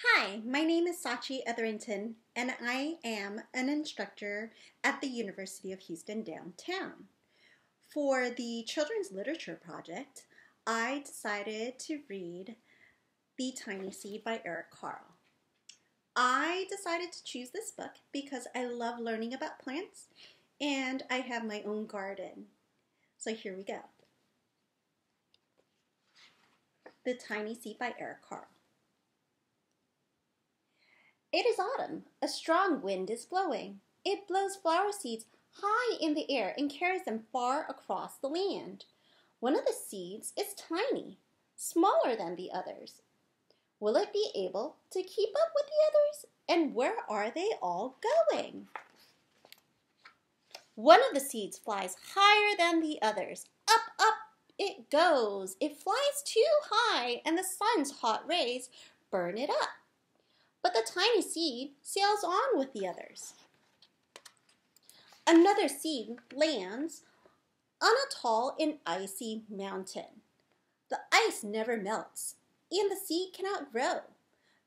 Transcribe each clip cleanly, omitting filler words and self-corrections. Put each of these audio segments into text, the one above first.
Hi, my name is Sachi Etherington, and I am an instructor at the University of Houston downtown. For the Children's Literature Project, I decided to read The Tiny Seed by Eric Carle. I decided to choose this book because I love learning about plants and I have my own garden. So here we go. The Tiny Seed by Eric Carle. It is autumn. A strong wind is blowing. It blows flower seeds high in the air and carries them far across the land. One of the seeds is tiny, smaller than the others. Will it be able to keep up with the others? And where are they all going? One of the seeds flies higher than the others. Up, up it goes. It flies too high, and the sun's hot rays burn it up. But the tiny seed sails on with the others. Another seed lands on a tall and icy mountain. The ice never melts, and the seed cannot grow.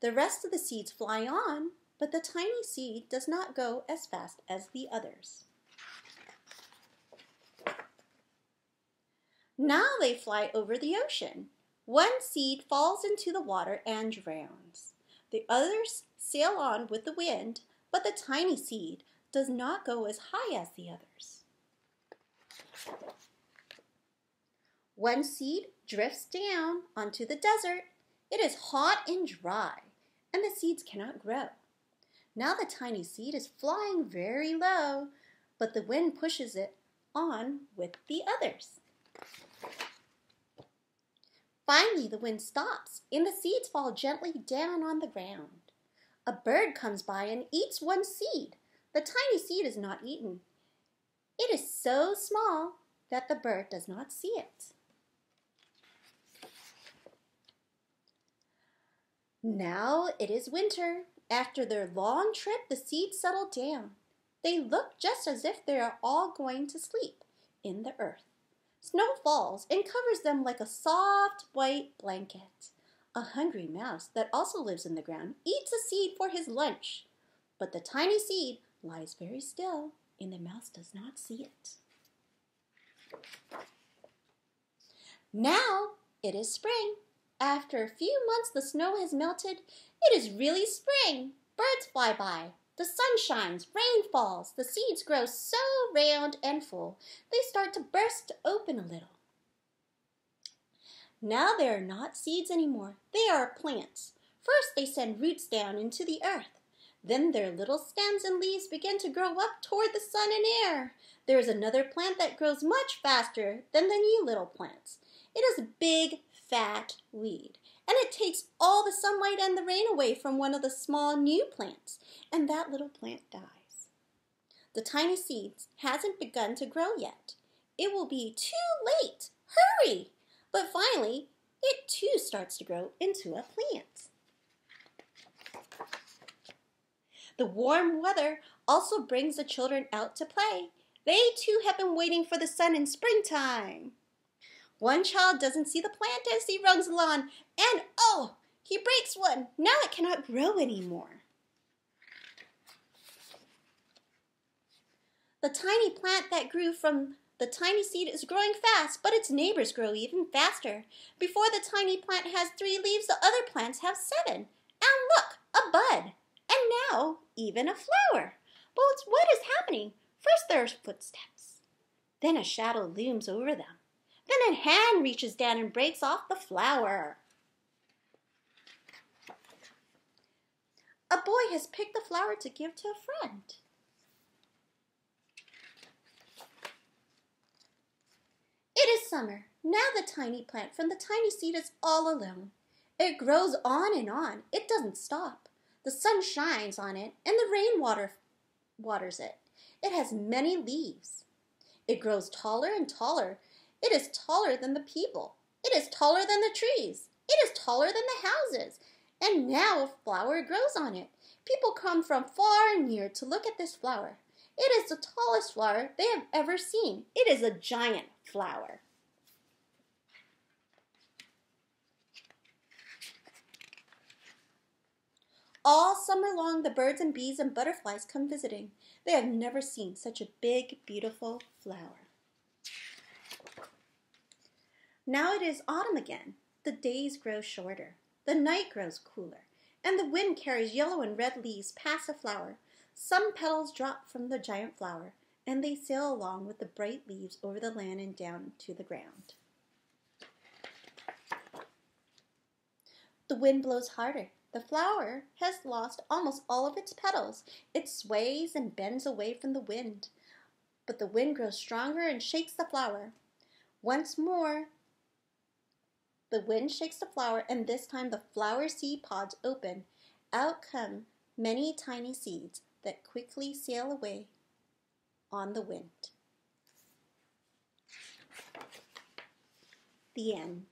The rest of the seeds fly on, but the tiny seed does not go as fast as the others. Now they fly over the ocean. One seed falls into the water and drowns. The others sail on with the wind, but the tiny seed does not go as high as the others. One seed drifts down onto the desert. It is hot and dry, and the seeds cannot grow. Now the tiny seed is flying very low, but the wind pushes it on with the others. Finally, the wind stops, and the seeds fall gently down on the ground. A bird comes by and eats one seed. The tiny seed is not eaten. It is so small that the bird does not see it. Now it is winter. After their long trip, the seeds settle down. They look just as if they are all going to sleep in the earth. Snow falls and covers them like a soft white blanket. A hungry mouse that also lives in the ground eats a seed for his lunch. But the tiny seed lies very still, and the mouse does not see it. Now it is spring. After a few months the snow has melted. It is really spring. Birds fly by. The sun shines, rain falls, the seeds grow so round and full, they start to burst open a little. Now they are not seeds anymore, they are plants. First they send roots down into the earth. Then their little stems and leaves begin to grow up toward the sun and air. There is another plant that grows much faster than the new little plants. It is a big, fat weed. And it takes all the sunlight and the rain away from one of the small new plants, and that little plant dies. The tiny seed hasn't begun to grow yet. It will be too late. Hurry! But finally, it too starts to grow into a plant. The warm weather also brings the children out to play. They too have been waiting for the sun in springtime. One child doesn't see the plant as he runs along, and oh, he breaks one. Now it cannot grow anymore. The tiny plant that grew from the tiny seed is growing fast, but its neighbors grow even faster. Before the tiny plant has 3 leaves, the other plants have 7. And look, a bud, and now even a flower. But what is happening? First there are footsteps. Then a shadow looms over them. Then a hand reaches down and breaks off the flower. A boy has picked the flower to give to a friend. It is summer. Now the tiny plant from the tiny seed is all alone. It grows on and on. It doesn't stop. The sun shines on it and the rain waters it. It has many leaves. It grows taller and taller. It is taller than the people. It is taller than the trees. It is taller than the houses. And now a flower grows on it. People come from far and near to look at this flower. It is the tallest flower they have ever seen. It is a giant flower. All summer long, the birds and bees and butterflies come visiting. They have never seen such a big, beautiful flower. Now it is autumn again. The days grow shorter. The night grows cooler. And the wind carries yellow and red leaves past the flower. Some petals drop from the giant flower, and they sail along with the bright leaves over the land and down to the ground. The wind blows harder. The flower has lost almost all of its petals. It sways and bends away from the wind. But the wind grows stronger and shakes the flower. Once more, the wind shakes the flower, and this time the flower seed pods open. Out come many tiny seeds that quickly sail away on the wind. The end.